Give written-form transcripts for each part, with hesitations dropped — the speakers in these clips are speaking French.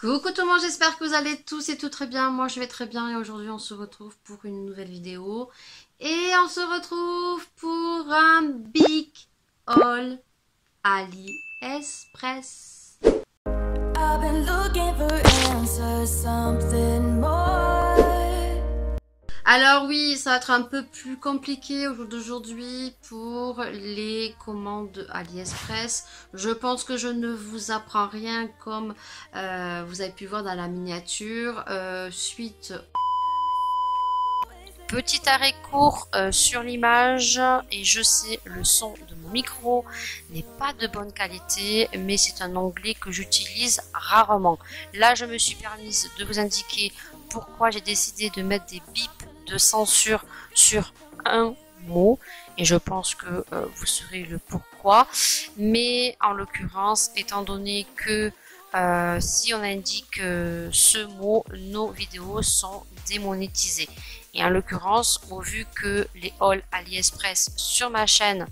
Coucou tout le monde, j'espère que vous allez tous et toutes très bien. Moi je vais très bien et aujourd'hui on se retrouve pour une nouvelle vidéo. Et on se retrouve pour un big haul AliExpress. I've been looking for answers, something more. Alors oui, ça va être un peu plus compliqué au jour d'aujourd'hui pour les commandes AliExpress. Je pense que je ne vous apprends rien comme vous avez pu voir dans la miniature. Suite petit arrêt court sur l'image et je sais le son de mon micro n'est pas de bonne qualité mais c'est un onglet que j'utilise rarement. Là je me suis permise de vous indiquer pourquoi j'ai décidé de mettre des bips de censure sur un mot et je pense que vous saurez le pourquoi, mais en l'occurrence étant donné que si on indique ce mot, nos vidéos sont démonétisées et en l'occurrence au vu que les hauls AliExpress sur ma chaîne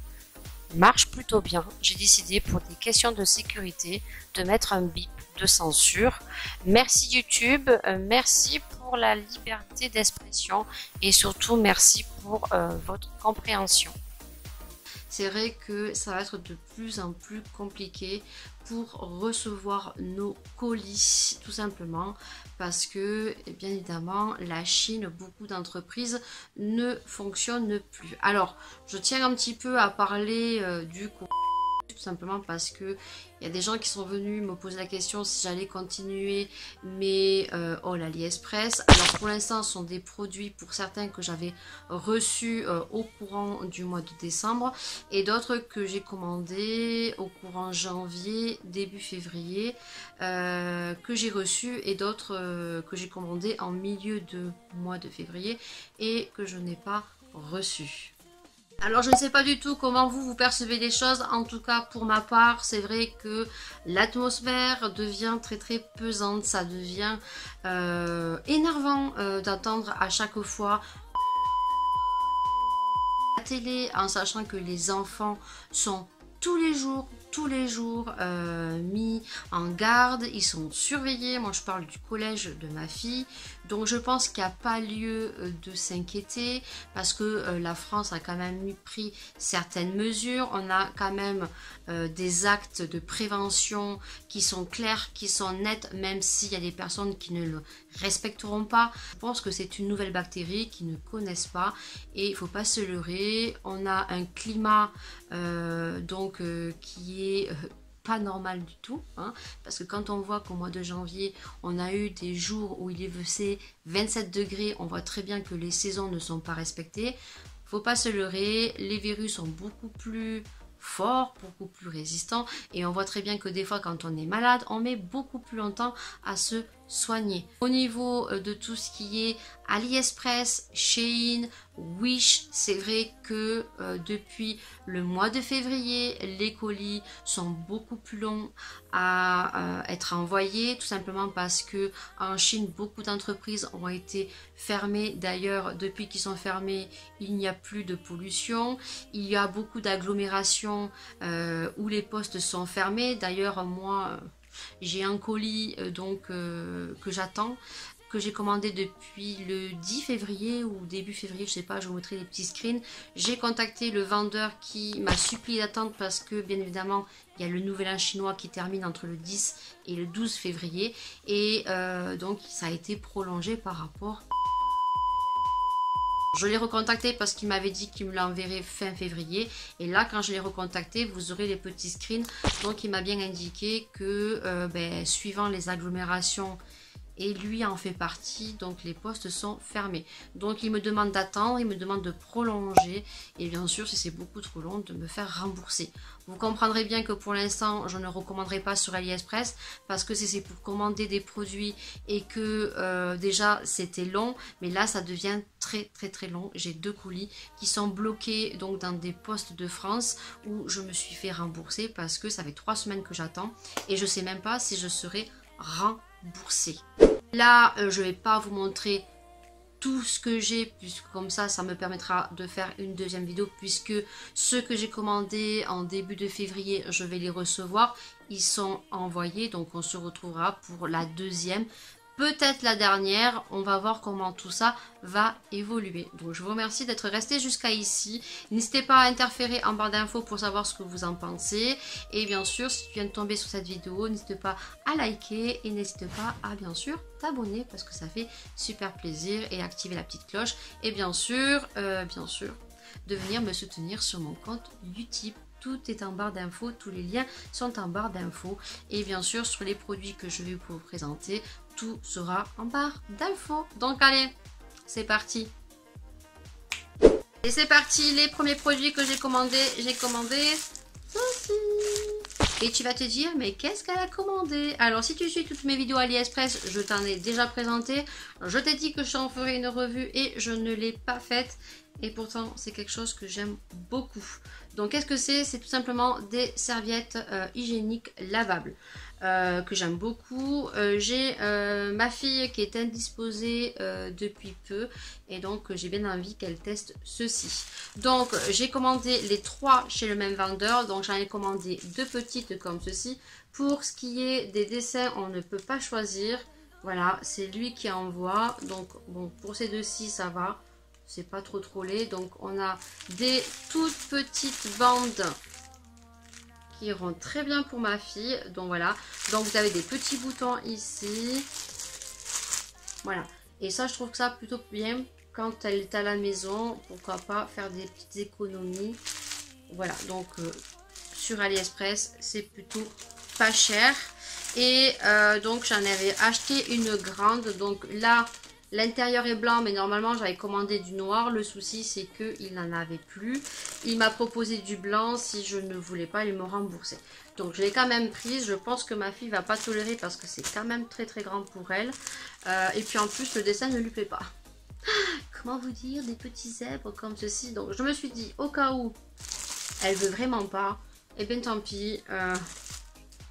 marchent plutôt bien, j'ai décidé pour des questions de sécurité de mettre un bip de censure. Merci YouTube, merci pour la liberté d'expression et surtout merci pour votre compréhension. C'est vrai que ça va être de plus en plus compliqué pour recevoir nos colis, tout simplement parce que bien évidemment la Chine, beaucoup d'entreprises ne fonctionnent plus. Alors je tiens un petit peu à parler du coup, tout simplement parce que il y a des gens qui sont venus me poser la question si j'allais continuer mes hauls AliExpress. Alors pour l'instant ce sont des produits pour certains que j'avais reçus au courant du mois de décembre et d'autres que j'ai commandés au courant janvier, début février, que j'ai reçus et d'autres que j'ai commandés en milieu de mois de février et que je n'ai pas reçus. Alors je ne sais pas du tout comment vous percevez les choses, en tout cas pour ma part c'est vrai que l'atmosphère devient très pesante, ça devient énervant d'attendre à chaque fois la télé en sachant que les enfants sont tous les jours mis en garde, ils sont surveillés. Moi je parle du collège de ma fille, donc je pense qu'il n'y a pas lieu de s'inquiéter parce que la France a quand même pris certaines mesures, on a quand même des actes de prévention qui sont clairs, qui sont nets, même s'il y a des personnes qui ne le respecteront pas. Je pense que c'est une nouvelle bactérie qu'ils ne connaissent pas et il ne faut pas se leurrer. On a un climat qui est pas normal du tout, hein, parce que quand on voit qu'au mois de janvier on a eu des jours où il est faisait 27 degrés, on voit très bien que les saisons ne sont pas respectées. Faut pas se leurrer, les virus sont beaucoup plus forts, beaucoup plus résistants et on voit très bien que des fois quand on est malade on met beaucoup plus longtemps à se soigner. Au niveau de tout ce qui est AliExpress, Shein, Wish, c'est vrai que depuis le mois de février, les colis sont beaucoup plus longs à être envoyés, tout simplement parce que en Chine, beaucoup d'entreprises ont été fermées. D'ailleurs, depuis qu'ils sont fermés, il n'y a plus de pollution. Il y a beaucoup d'agglomérations où les postes sont fermés. D'ailleurs, moi, j'ai un colis que j'attends, que j'ai commandé depuis le 10 février ou début février, je sais pas, je vous mettrai les petits screens. J'ai contacté le vendeur qui m'a supplié d'attendre parce que bien évidemment il y a le nouvel an chinois qui termine entre le 10 et le 12 février et donc ça a été prolongé par rapport. Je l'ai recontacté parce qu'il m'avait dit qu'il me l'enverrait fin février. Et là, quand je l'ai recontacté, vous aurez les petits screens. Donc, il m'a bien indiqué que suivant les agglomérations, et lui en fait partie, donc les postes sont fermés. Donc, il me demande d'attendre, il me demande de prolonger. Et bien sûr, si c'est beaucoup trop long, de me faire rembourser. Vous comprendrez bien que pour l'instant, je ne recommanderai pas sur AliExpress parce que c'est pour commander des produits et que déjà c'était long, mais là ça devient très long. J'ai 2 colis qui sont bloqués donc dans des postes de France où je me suis fait rembourser parce que ça fait 3 semaines que j'attends et je sais même pas si je serai remboursée. Là, je vais pas vous montrer tout ce que j'ai, puisque comme ça me permettra de faire une deuxième vidéo, puisque ceux que j'ai commandés en début de février je vais les recevoir ils sont envoyés. Donc on se retrouvera pour la deuxième, peut-être la dernière. On va voir comment tout ça va évoluer. Donc je vous remercie d'être resté jusqu'à ici. N'hésitez pas à interférer en barre d'infos pour savoir ce que vous en pensez. Et bien sûr, si tu viens de tomber sur cette vidéo, n'hésite pas à liker et n'hésite pas à bien sûr t'abonner parce que ça fait super plaisir, et activer la petite cloche. Et bien sûr, de venir me soutenir sur mon compte YouTube. Tout est en barre d'infos, tous les liens sont en barre d'infos. Et bien sûr, sur les produits que je vais vous présenter, tout sera en barre d'infos. Donc allez, c'est parti. Et c'est parti, les premiers produits que j'ai commandé ceci. Et tu vas te dire, mais qu'est-ce qu'elle a commandé? Alors, si tu suis toutes mes vidéos AliExpress, je t'en ai déjà présenté. Je t'ai dit que je t'en ferai une revue et je ne l'ai pas faite. Et pourtant, c'est quelque chose que j'aime beaucoup. Donc, qu'est-ce que c'est? C'est tout simplement des serviettes hygiéniques lavables que j'aime beaucoup. J'ai ma fille qui est indisposée depuis peu. Et donc, j'ai bien envie qu'elle teste ceci. Donc, j'ai commandé les 3 chez le même vendeur. Donc, j'en ai commandé 2 petites comme ceci. Pour ce qui est des dessins, on ne peut pas choisir. Voilà, c'est lui qui envoie. Donc, bon, pour ces deux-ci, ça va. C'est pas trop laid. Donc on a des toutes petites bandes qui iront très bien pour ma fille. Donc voilà. Donc vous avez des petits boutons ici. Voilà. Et ça, je trouve que ça plutôt bien quand elle est à la maison. Pourquoi pas faire des petites économies. Voilà. Donc sur AliExpress, c'est plutôt pas cher. Et donc j'en avais acheté une grande. Donc là, l'intérieur est blanc, mais normalement j'avais commandé du noir. Le souci, c'est qu'il n'en avait plus. Il m'a proposé du blanc. Si je ne voulais pas, il me remboursait. Donc je l'ai quand même prise. Je pense que ma fille va pas tolérer parce que c'est quand même très grand pour elle. Et puis en plus, le dessin ne lui plaît pas. Comment vous dire, des petits zèbres comme ceci. Donc je me suis dit, au cas où elle veut vraiment pas, et bien tant pis,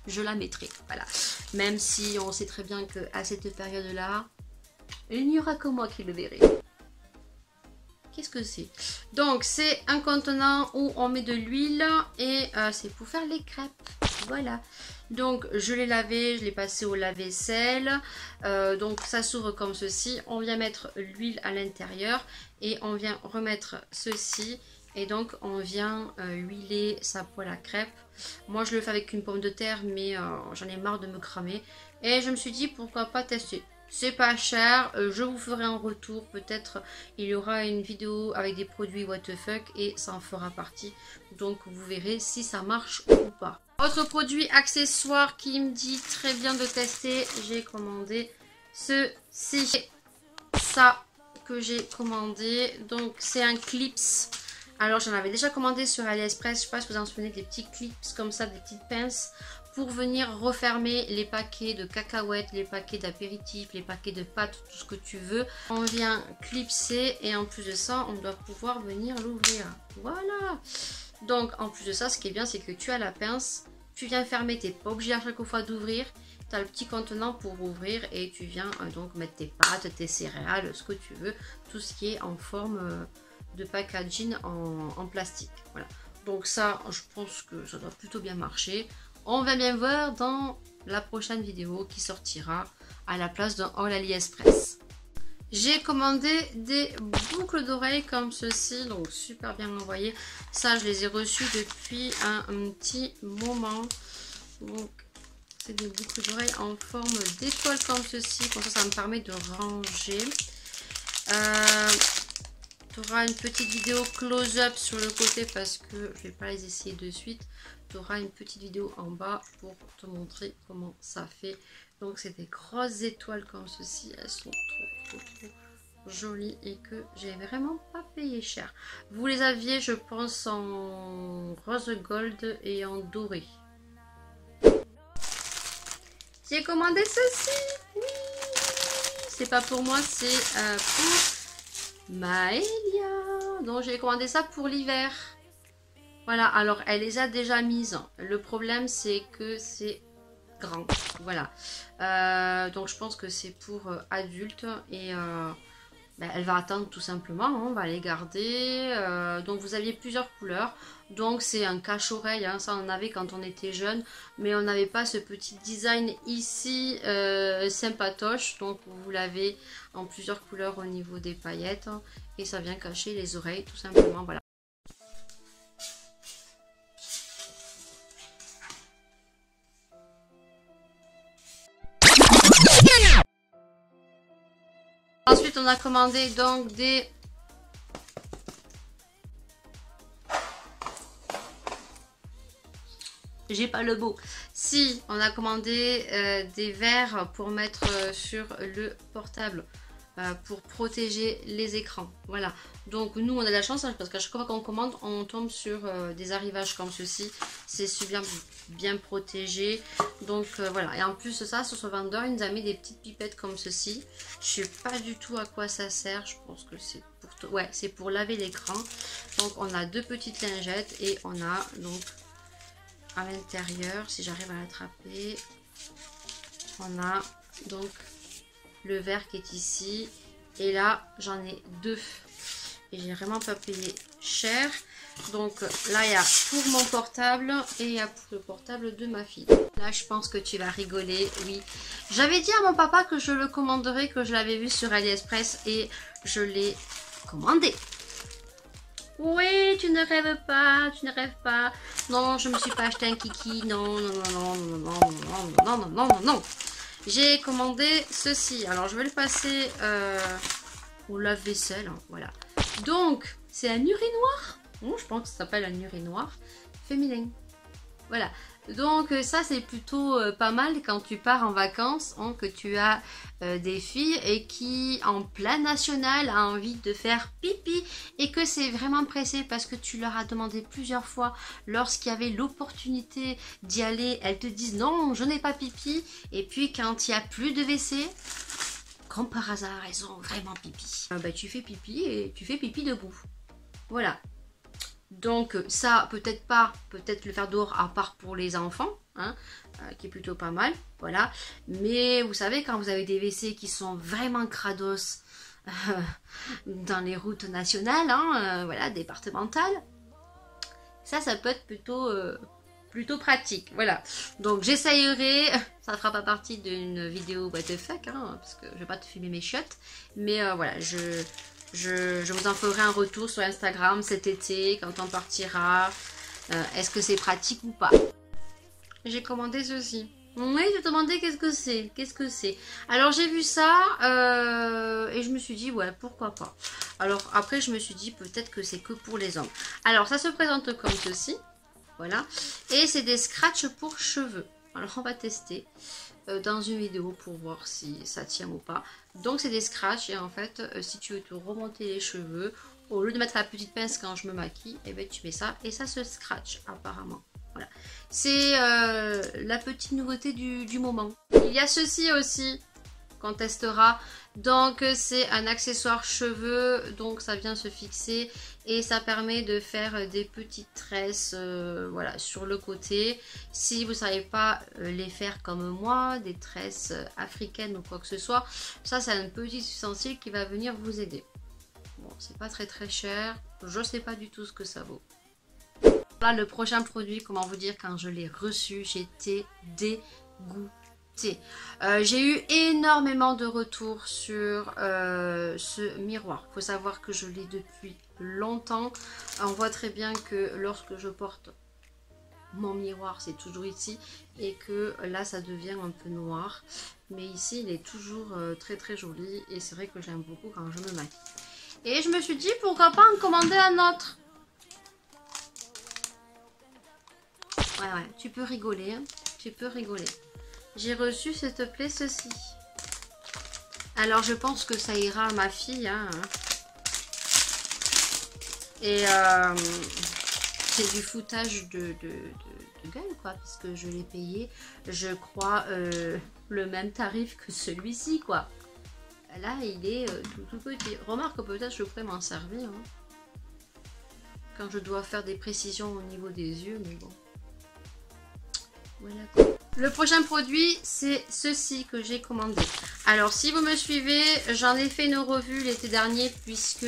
je la mettrai. Voilà. Même si on sait très bien qu'à cette période-là, il n'y aura que moi qui le verrai. Qu'est-ce que c'est? Donc, c'est un contenant où on met de l'huile et c'est pour faire les crêpes. Voilà. Donc, je l'ai lavé, je l'ai passé au lave-vaisselle. Donc, ça s'ouvre comme ceci. On vient mettre l'huile à l'intérieur et on vient remettre ceci. Et donc, on vient huiler sa poêle à crêpes. Moi, je le fais avec une pomme de terre, mais j'en ai marre de me cramer. Et je me suis dit, pourquoi pas tester? C'est pas cher, je vous ferai un retour, peut-être il y aura une vidéo avec des produits what the fuck et ça en fera partie. Donc vous verrez si ça marche ou pas. Autre produit accessoire qui me dit très bien de tester, j'ai commandé ceci. Ça que j'ai commandé, donc c'est un clips. Alors j'en avais déjà commandé sur AliExpress, je sais pas si vous en souvenez, des petits clips comme ça, des petites pinces. Pour venir refermer les paquets de cacahuètes, les paquets d'apéritifs, les paquets de pâtes, tout ce que tu veux. On vient clipser et en plus de ça, on doit pouvoir venir l'ouvrir. Voilà. Donc en plus de ça, ce qui est bien, c'est que tu as la pince, tu viens fermer, tu n'es pas obligé à chaque fois d'ouvrir. Tu as le petit contenant pour ouvrir et tu viens donc mettre tes pâtes, tes céréales, ce que tu veux. Tout ce qui est en forme de packaging en plastique. Voilà. Donc ça, je pense que ça doit plutôt bien marcher. On va bien voir dans la prochaine vidéo qui sortira à la place d'un haul AliExpress. J'ai commandé des boucles d'oreilles comme ceci, donc super bien envoyé. Ça, je les ai reçues depuis un petit moment. Donc, c'est des boucles d'oreilles en forme d'étoile comme ceci. Comme ça me permet de ranger. Tu auras une petite vidéo close-up sur le côté parce que je ne vais pas les essayer de suite. Tu auras une petite vidéo en bas pour te montrer comment ça fait. Donc c'est des grosses étoiles comme ceci. Elles sont trop jolies et que j'ai vraiment pas payé cher. Vous les aviez, je pense, en rose gold et en doré. J'ai commandé ceci. Oui. C'est pas pour moi, c'est pour Maëlia. Donc j'ai commandé ça pour l'hiver. Voilà, alors elle les a déjà mises. Le problème c'est que c'est grand. Voilà. Donc je pense que c'est pour adultes et elle va attendre tout simplement, hein, on va les garder. Donc vous aviez plusieurs couleurs. Donc c'est un cache-oreille, hein, ça on en avait quand on était jeune, mais on n'avait pas ce petit design ici sympatoche. Donc vous l'avez en plusieurs couleurs au niveau des paillettes, hein, et ça vient cacher les oreilles tout simplement, voilà. Ensuite, on a commandé donc des... J'ai pas le mot. Si, on a commandé des verres pour mettre sur le portable. Pour protéger les écrans. Voilà. Donc nous, on a de la chance, hein, parce qu'à chaque fois qu'on commande, on tombe sur des arrivages comme ceci. C'est super bien protégé. Donc voilà. Et en plus de ça, sur ce vendeur, il nous a mis des petites pipettes comme ceci. Je sais pas du tout à quoi ça sert. Je pense que c'est pour... Ouais, c'est pour laver l'écran. Donc on a deux petites lingettes et on a donc à l'intérieur, si j'arrive à l'attraper, on a donc le verre qui est ici, et là j'en ai deux et j'ai vraiment pas payé cher. Donc là il y a pour mon portable et il y a pour le portable de ma fille. Là je pense que tu vas rigoler. Oui, j'avais dit à mon papa que je le commanderais, que je l'avais vu sur AliExpress et je l'ai commandé. Oui, tu ne rêves pas, tu ne rêves pas. Non, je me suis pas acheté un kiki. Non, non, non, non, non, non, non, non, non, non, non, non. J'ai commandé ceci. Alors, je vais le passer au lave-vaisselle. Hein, voilà. Donc, c'est un urinoir. Je pense que ça s'appelle un urinoir féminin. Voilà. Donc, ça, c'est plutôt pas mal quand tu pars en vacances, hein, que tu as des filles et qui, en plein national, a envie de faire pipi et que c'est vraiment pressé parce que tu leur as demandé plusieurs fois lorsqu'il y avait l'opportunité d'y aller. Elles te disent non, je n'ai pas pipi. Et puis, quand il n'y a plus de WC, comme par hasard, elles ont vraiment pipi. Bah, tu fais pipi et tu fais pipi debout. Voilà. Donc ça, peut-être pas, peut-être le faire dehors à part pour les enfants, hein, qui est plutôt pas mal, voilà. Mais vous savez, quand vous avez des WC qui sont vraiment crados dans les routes nationales, hein, voilà, départementales, ça peut être plutôt pratique, voilà. Donc j'essayerai, ça ne fera pas partie d'une vidéo what the fuck, hein, parce que je vais pas te filmer mes chiottes, mais voilà, je vous en ferai un retour sur Instagram cet été, quand on partira. Est-ce que c'est pratique ou pas? J'ai commandé ceci. Oui, je te demandais qu'est-ce que c'est. Qu'est-ce que c'est? Alors j'ai vu ça et je me suis dit, ouais, pourquoi pas. Alors après, je me suis dit, peut-être que c'est que pour les hommes. Alors ça se présente comme ceci. Voilà. Et c'est des scratchs pour cheveux. Alors on va tester dans une vidéo pour voir si ça tient ou pas. Donc c'est des scratchs et en fait si tu veux te remonter les cheveux, au lieu de mettre la petite pince quand je me maquille, et ben tu mets ça et ça se scratch apparemment. Voilà. C'est la petite nouveauté du moment. Il y a ceci aussi qu'on testera. Donc c'est un accessoire cheveux, donc ça vient se fixer et ça permet de faire des petites tresses voilà, sur le côté. Si vous ne savez pas les faire comme moi, des tresses africaines ou quoi que ce soit, ça c'est un petit ustensile qui va venir vous aider. Bon, c'est pas très cher, je sais pas du tout ce que ça vaut. Là, le prochain produit, comment vous dire, quand je l'ai reçu, j'étais dégoûtée. J'ai eu énormément de retours sur ce miroir. Il faut savoir que je l'ai depuis longtemps. On voit très bien que lorsque je porte mon miroir, c'est toujours ici, et que là, ça devient un peu noir. Mais ici, il est toujours très joli, et c'est vrai que j'aime beaucoup quand je me maquille. Et je me suis dit, pourquoi pas en commander un autre? Ouais, tu peux rigoler, hein. Tu peux rigoler. J'ai reçu, s'il te plaît, ceci. Alors, je pense que ça ira à ma fille, hein. Et c'est du foutage de gueule, quoi, parce que je l'ai payé, je crois, le même tarif que celui-ci, quoi. Là, il est tout petit. Remarque, peut-être je pourrais m'en servir, hein, quand je dois faire des précisions au niveau des yeux, mais bon. Voilà. Le prochain produit, c'est ceci que j'ai commandé. Alors, si vous me suivez, j'en ai fait une revue l'été dernier puisque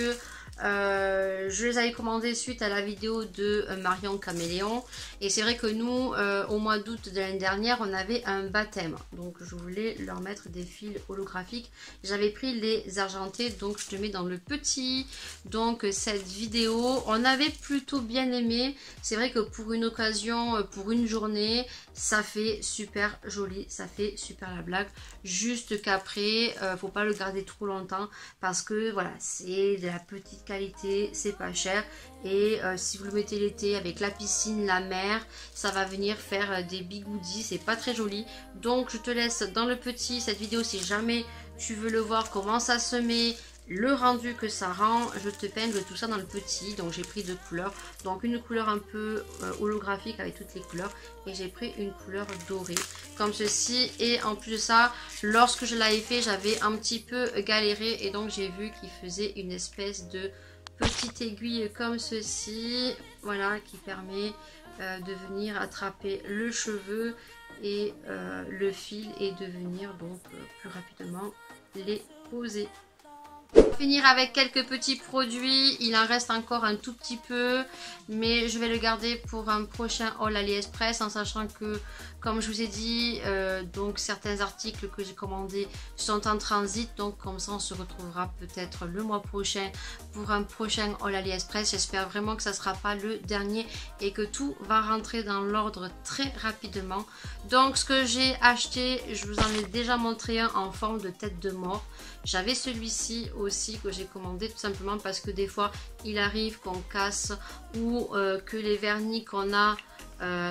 je les avais commandés suite à la vidéo de Marion Caméléon. Et c'est vrai que nous, au mois d'août de l'année dernière, on avait un baptême. Donc, je voulais leur mettre des fils holographiques. J'avais pris les argentés, donc je le mets dans le petit. Donc, cette vidéo, on avait plutôt bien aimé. C'est vrai que pour une occasion, pour une journée, ça fait super joli, ça fait super la blague. Juste qu'après, faut pas le garder trop longtemps parce que voilà, c'est de la petite qualité, c'est pas cher. Et si vous le mettez l'été avec la piscine, la mer, ça va venir faire des bigoudis, c'est pas très joli. Donc je te laisse dans le petit cette vidéo si jamais tu veux le voir comment ça se met, le rendu que ça rend, je te peigne tout ça dans le petit. Donc j'ai pris deux couleurs, donc une couleur un peu holographique avec toutes les couleurs et j'ai pris une couleur dorée comme ceci. Et en plus de ça, lorsque je l'avais fait, j'avais un petit peu galéré et donc j'ai vu qu'il faisait une espèce de petite aiguille comme ceci, voilà, qui permet de venir attraper le cheveu et le fil et de venir donc plus rapidement les poser. On va finir avec quelques petits produits, il en reste encore un tout petit peu, mais je vais le garder pour un prochain haul AliExpress en sachant que, comme je vous ai dit, donc certains articles que j'ai commandés sont en transit, donc comme ça on se retrouvera peut-être le mois prochain pour un prochain haul AliExpress. J'espère vraiment que ça ne sera pas le dernier et que tout va rentrer dans l'ordre très rapidement. Donc ce que j'ai acheté, je vous en ai déjà montré un en forme de tête de mort. J'avais celui-ci aussi que j'ai commandé tout simplement parce que des fois il arrive qu'on casse ou que les vernis qu'on a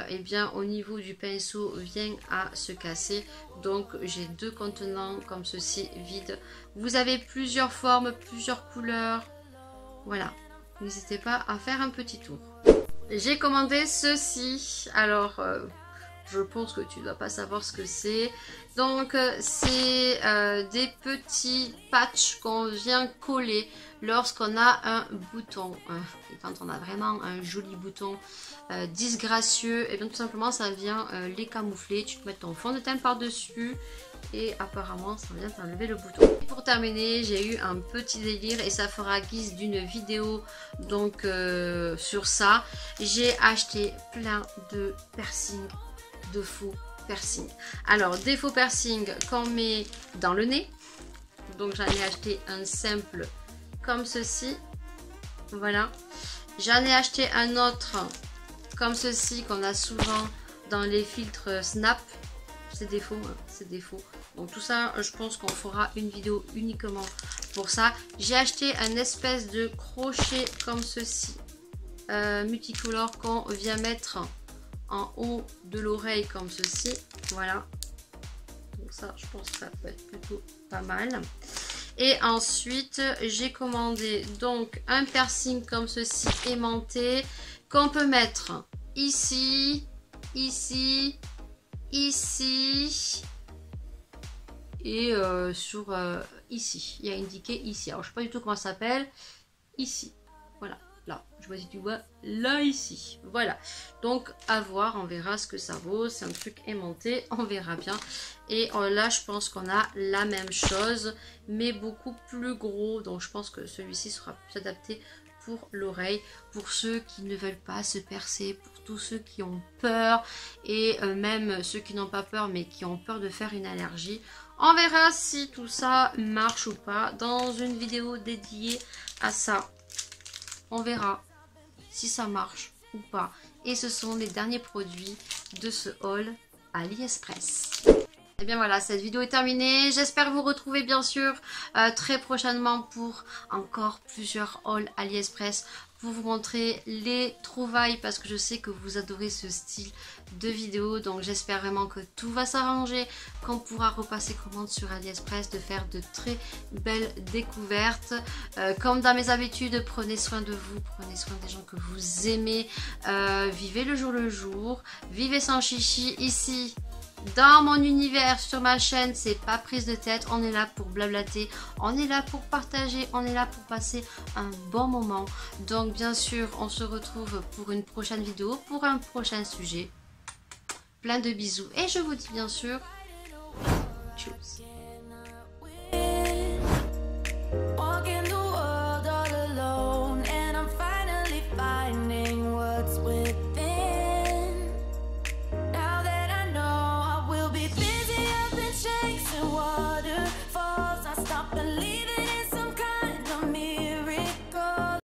eh bien au niveau du pinceau viennent à se casser. Donc j'ai deux contenants comme ceci vides. Vous avez plusieurs formes, plusieurs couleurs. Voilà, n'hésitez pas à faire un petit tour. J'ai commandé ceci. Alors je pense que tu ne dois pas savoir ce que c'est. Donc c'est des petits patchs qu'on vient coller lorsqu'on a un bouton. Et quand on a vraiment un joli bouton disgracieux, et bien tout simplement ça vient les camoufler. Tu peux mettre ton fond de teint par dessus et apparemment ça vient t'enlever le bouton. Et pour terminer, j'ai eu un petit délire et ça fera guise d'une vidéo donc sur ça. J'ai acheté plein de piercings, de faux piercing. Alors des faux piercing qu'on met dans le nez. Donc j'en ai acheté un simple comme ceci. Voilà. J'en ai acheté un autre comme ceci qu'on a souvent dans les filtres Snap. C'est des faux, hein, c'est des faux. Donc tout ça, je pense qu'on fera une vidéo uniquement pour ça. J'ai acheté un espèce de crochet comme ceci, multicolore qu'on vient mettre en haut de l'oreille comme ceci. Voilà, donc ça je pense que ça peut être plutôt pas mal. Et ensuite j'ai commandé donc un piercing comme ceci aimanté qu'on peut mettre ici, ici, ici et sur ici. Il y a indiqué ici. Alors je sais pas du tout comment ça s'appelle. Ici, voilà. Là, je vois si tu vois, là ici, voilà. Donc à voir, on verra ce que ça vaut. C'est un truc aimanté, on verra bien. Et là, je pense qu'on a la même chose, mais beaucoup plus gros. Donc je pense que celui-ci sera plus adapté pour l'oreille, pour ceux qui ne veulent pas se percer, pour tous ceux qui ont peur et même ceux qui n'ont pas peur mais qui ont peur de faire une allergie. On verra si tout ça marche ou pas dans une vidéo dédiée à ça. On verra si ça marche ou pas. Et ce sont les derniers produits de ce haul AliExpress. Et bien voilà, cette vidéo est terminée. J'espère vous retrouver bien sûr très prochainement pour encore plusieurs hauls AliExpress, pour vous montrer les trouvailles parce que je sais que vous adorez ce style de vidéo. Donc j'espère vraiment que tout va s'arranger, qu'on pourra repasser commande sur AliExpress, de faire de très belles découvertes. Comme dans mes habitudes, prenez soin de vous, prenez soin des gens que vous aimez, vivez le jour, vivez sans chichi ici. Dans mon univers, sur ma chaîne, c'est pas prise de tête, on est là pour blablater, on est là pour partager, on est là pour passer un bon moment. Donc bien sûr, on se retrouve pour une prochaine vidéo, pour un prochain sujet. Plein de bisous et je vous dis bien sûr, tchuss.